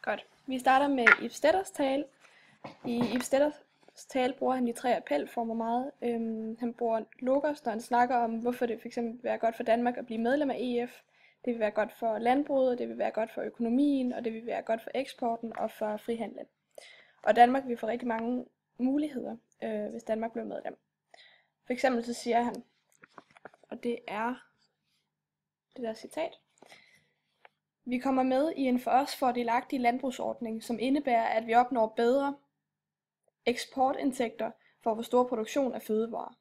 Godt. Vi starter med Ib Stetters tale. I Ib Stetters tale bruger han de tre appelformer meget. Han bruger logos, når han snakker om, hvorfor det fx vil være godt for Danmark at blive medlem af EF. Det vil være godt for landbruget, det vil være godt for økonomien, og det vil være godt for eksporten og for frihandlen. Og Danmark vil få rigtig mange muligheder, hvis Danmark bliver medlem. For eksempel så siger han, og det er det der citat: Vi kommer med i en for os fordelagtig landbrugsordning, som indebærer, at vi opnår bedre eksportindtægter for vores store produktion af fødevarer.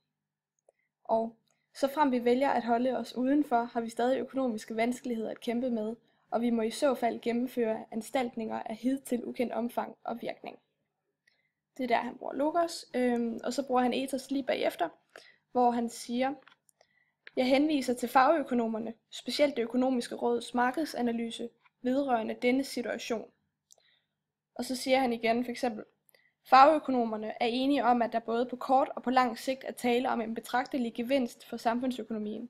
Og såfremt vi vælger at holde os udenfor, har vi stadig økonomiske vanskeligheder at kæmpe med, og vi må i så fald gennemføre anstaltninger af hidtil ukendt omfang og virkning. Det er der, han bruger logos, og så bruger han ethos lige bagefter, hvor han siger: Jeg henviser til fagøkonomerne, specielt det økonomiske råds markedsanalyse, vedrørende denne situation. Og så siger han igen for eksempel: Fagøkonomerne er enige om, at der både på kort og på lang sigt er tale om en betragtelig gevinst for samfundsøkonomien.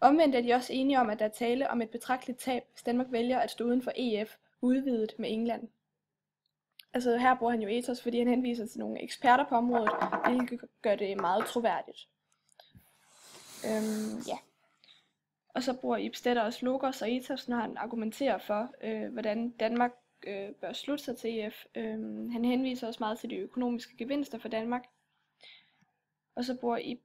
Omvendt er de også enige om, at der er tale om et betragteligt tab, hvis Danmark vælger at stå uden for EF, udvidet med England. Altså her bruger han jo ethos, fordi han henviser til nogle eksperter på området, hvilket gør det meget troværdigt. Ja. Og så bruger Ib Stetter også logos og ethos, når han argumenterer for, hvordan Danmark bør slutte sig til EF. Han henviser også meget til de økonomiske gevinster for Danmark. Og så bruger Ib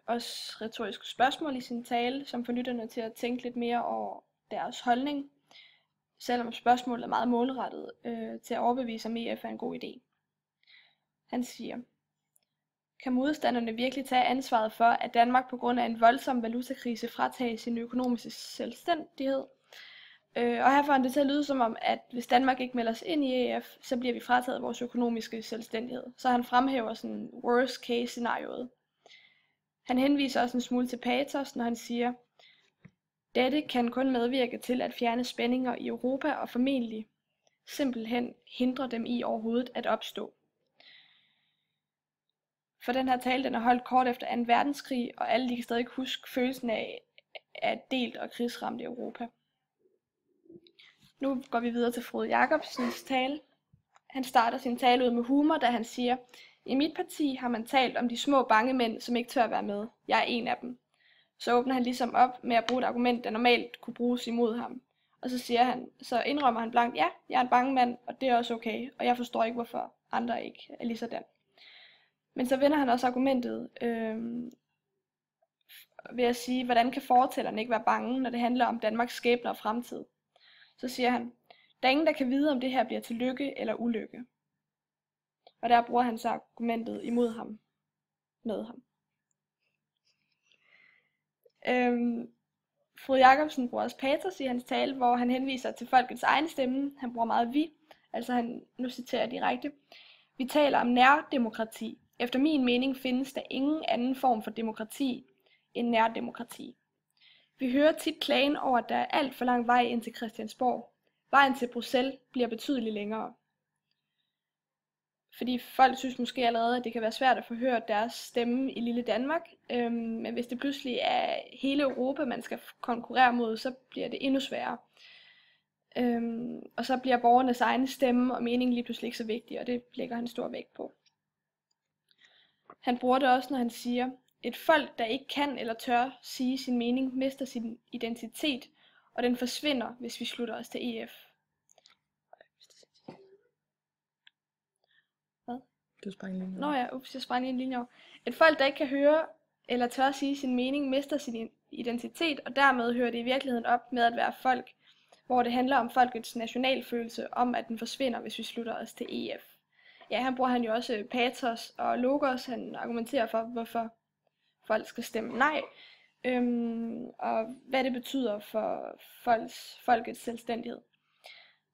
også retoriske spørgsmål i sin tale, som får lytterne til at tænke lidt mere over deres holdning, selvom spørgsmålet er meget målrettet til at overbevise, om EF er en god idé. Han siger: Kan modstanderne virkelig tage ansvaret for, at Danmark på grund af en voldsom valutakrise fratages sin økonomiske selvstændighed? Og her får han det til at lyde som om, at hvis Danmark ikke melder sig ind i EF, så bliver vi frataget vores økonomiske selvstændighed. Så han fremhæver sådan worst case scenariået. Han henviser også en smule til patos, når han siger: Dette kan kun medvirke til at fjerne spændinger i Europa og formentlig simpelthen hindre dem i overhovedet at opstå. For den her tale, den er holdt kort efter 2. verdenskrig, og alle de kan stadig huske følelsen af et delt og krigsramt Europa. Nu går vi videre til Frode Jakobsens tale. Han starter sin tale ud med humor, da han siger: I mit parti har man talt om de små bange mænd, som ikke tør være med. Jeg er en af dem. Så åbner han ligesom op med at bruge et argument, der normalt kunne bruges imod ham. Og så indrømmer han blankt: ja, jeg er en bange mand, og det er også okay, og jeg forstår ikke, hvorfor andre ikke er lige sådan. Men så vender han også argumentet ved at sige, hvordan kan fortællerne ikke være bange, når det handler om Danmarks skæbne og fremtid. Så siger han: der er ingen, der kan vide, om det her bliver til lykke eller ulykke. Og der bruger han så argumentet imod ham, med ham. Frode Jakobsen bruger også patos i hans tale, hvor han henviser til folkets egen stemme. Han bruger meget vi, altså nu citerer jeg direkte: Vi taler om nærdemokrati. Efter min mening findes der ingen anden form for demokrati end nærdemokrati. Vi hører tit klagen over, at der er alt for lang vej ind til Christiansborg. Vejen til Bruxelles bliver betydeligt længere. Fordi folk synes måske allerede, at det kan være svært at få hørt deres stemme i lille Danmark. Men hvis det pludselig er hele Europa, man skal konkurrere mod, så bliver det endnu sværere. Og så bliver borgernes egen stemme og mening lige pludselig ikke så vigtig, og det lægger han stor vægt på. Han bruger det også, når han siger: et folk, der ikke kan eller tør sige sin mening, mister sin identitet, og den forsvinder, hvis vi slutter os til EF. Hvad? Du sprang lige Nå ja, jeg sprang lige en linje over. Et folk, der ikke kan høre eller tør sige sin mening, mister sin identitet, og dermed hører det i virkeligheden op med at være folk, hvor det handler om folkets nationalfølelse, om at den forsvinder, hvis vi slutter os til EF. Ja, her bruger han jo også patos og logos. Han argumenterer for, hvorfor folk skal stemme nej, og hvad det betyder for folkets selvstændighed.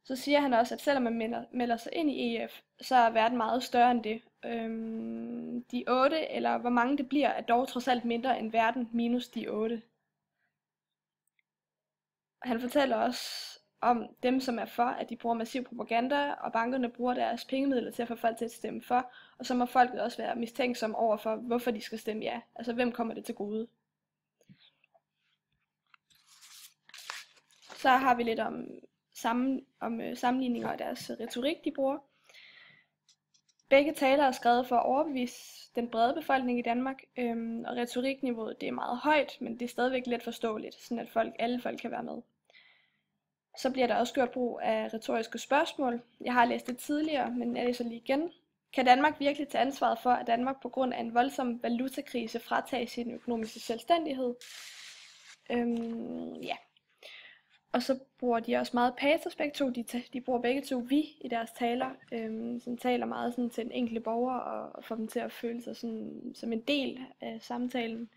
Så siger han også, at selvom man melder sig ind i EF, så er verden meget større end det. De 8, eller hvor mange det bliver, er dog trods alt mindre end verden minus de 8. Han fortæller også om dem, som er for, at de bruger massiv propaganda, og bankerne bruger deres pengemidler til at få folk til at stemme for, og så må folket også være mistænksomme over for, hvorfor de skal stemme ja. Altså, hvem kommer det til gode? Så har vi lidt om sammenligninger og deres retorik, de bruger. Begge taler er skrevet for at overbevise den brede befolkning i Danmark, og retorikniveauet det er meget højt, men det er stadigvæk let forståeligt, sådan at alle folk kan være med. Så bliver der også gjort brug af retoriske spørgsmål. Jeg har læst det tidligere, men jeg læser lige igen. Kan Danmark virkelig tage ansvaret for, at Danmark på grund af en voldsom valutakrise fratages sin økonomiske selvstændighed? Ja. Og så bruger de også meget patos begge to. De bruger begge to vi i deres taler, som taler meget sådan til den enkelte borger og får dem til at føle sig sådan, som en del af samtalen.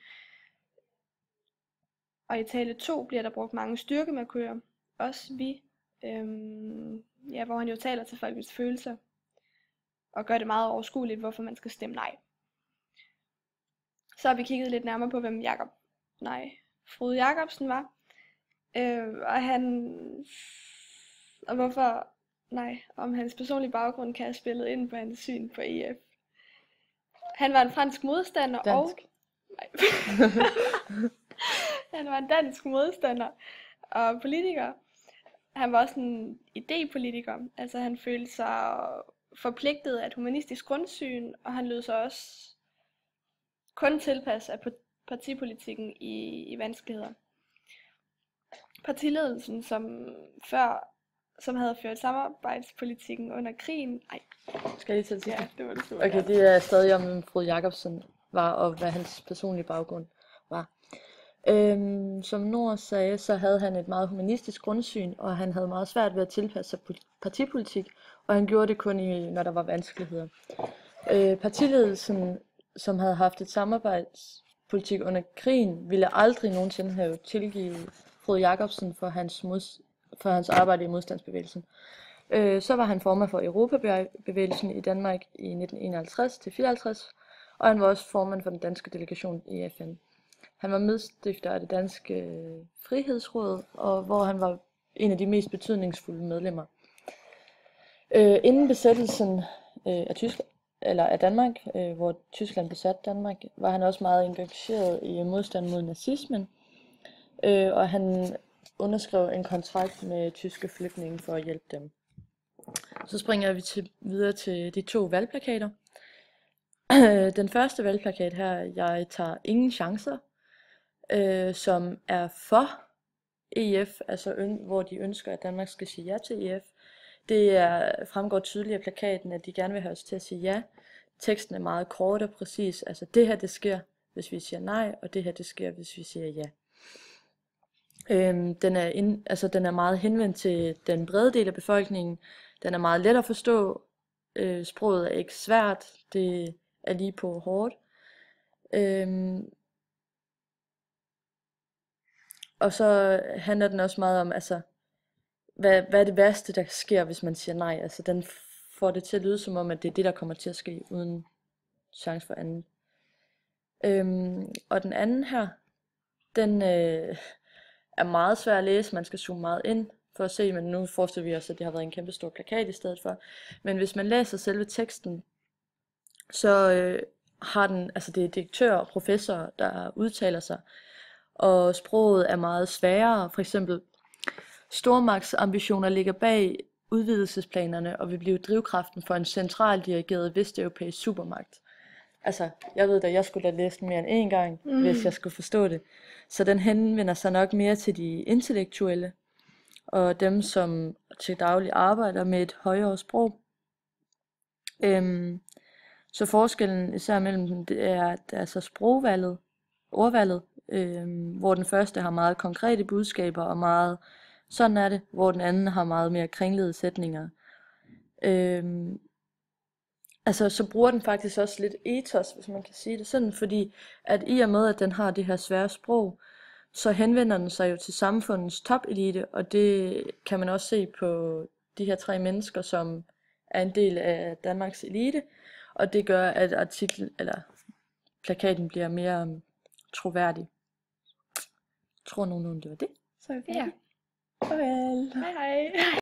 Og i tale 2 bliver der brugt mange styrkemarkører, også vi, hvor han jo taler til folkets følelser og gør det meget overskueligt, hvorfor man skal stemme nej. Så har vi kigget lidt nærmere på, hvem Frode Jacobsen var. Om hans personlige baggrund kan have spillet ind på hans syn på EF. Han var en fransk modstander han var en dansk modstander og politiker. Han var også en idépolitiker, altså han følte sig forpligtet af et humanistisk grundsyn, og han lød sig også kun tilpas af partipolitikken i vanskeligheder. Partiledelsen, som havde ført samarbejdspolitikken under krigen. Skal jeg lige til ja, det var det. Okay, det er stadig om Frode Jacobsen var, og hvad hans personlige baggrund var. Som Nord sagde, så havde han et meget humanistisk grundsyn, og han havde meget svært ved at tilpasse sig partipolitik, og han gjorde det kun når der var vanskeligheder. Partiledelsen, som havde haft et samarbejdspolitik under krigen, ville aldrig nogensinde have tilgivet Frode Jacobsen for hans arbejde i modstandsbevægelsen. Så var han formand for Europabevægelsen i Danmark i 1951-54, og han var også formand for den danske delegation i FN. Han var medstifter af det danske frihedsråd, og hvor han var en af de mest betydningsfulde medlemmer. Inden besættelsen af Danmark, hvor Tyskland besatte Danmark, var han også meget engageret i modstand mod nazismen, og han underskrev en kontrakt med tyske flygtninge for at hjælpe dem. Så springer vi videre til de 2 valgplakater. Den første valgplakat her, jeg tager ingen chancer, som er for EF, altså hvor de ønsker, at Danmark skal sige ja til EF. Det fremgår tydeligt af plakaten, at de gerne vil have os til at sige ja. Teksten er meget kort og præcis, altså det her det sker, hvis vi siger nej, og det her det sker, hvis vi siger ja. Den er meget henvendt til den brede del af befolkningen. Den er meget let at forstå. Sproget er ikke svært. Det er lige på hårdt. Og så handler den også meget om, altså, hvad er det værste, der sker, hvis man siger nej. Altså, den får det til at lyde som om, at det er det, der kommer til at ske, uden chance for andet. Og den anden her, den er meget svær at læse. Man skal zoome meget ind for at se, men nu forestiller vi os, at det har været en kæmpe stor plakat i stedet for. Men hvis man læser selve teksten, så har den, altså det er direktør og professor, der udtaler sig, og sproget er meget sværere. For eksempel, stormagtsambitioner ligger bag udvidelsesplanerne og vil blive drivkraften for en centraldirigeret vesteuropæisk supermagt. Altså, jeg ved da, jeg skulle da læse den mere end 1 gang, hvis jeg skulle forstå det. Så den henvender sig nok mere til de intellektuelle, og dem, som til daglig arbejder med et højere sprog. Så forskellen især mellem dem, det er, at der er så ordvalget, hvor den første har meget konkrete budskaber og meget, sådan er det, hvor den anden har meget mere kringlede sætninger. Altså, så bruger den faktisk også lidt ethos, hvis man kan sige det sådan, fordi at i og med, at den har det her svære sprog, så henvender den sig jo til samfundets topelite, og det kan man også se på de her 3 mennesker, som er en del af Danmarks elite, og det gør, at plakaten bliver mere troværdig. Jeg tror nogenlunde, det var det. Så Ja. Farvel. Hej hej.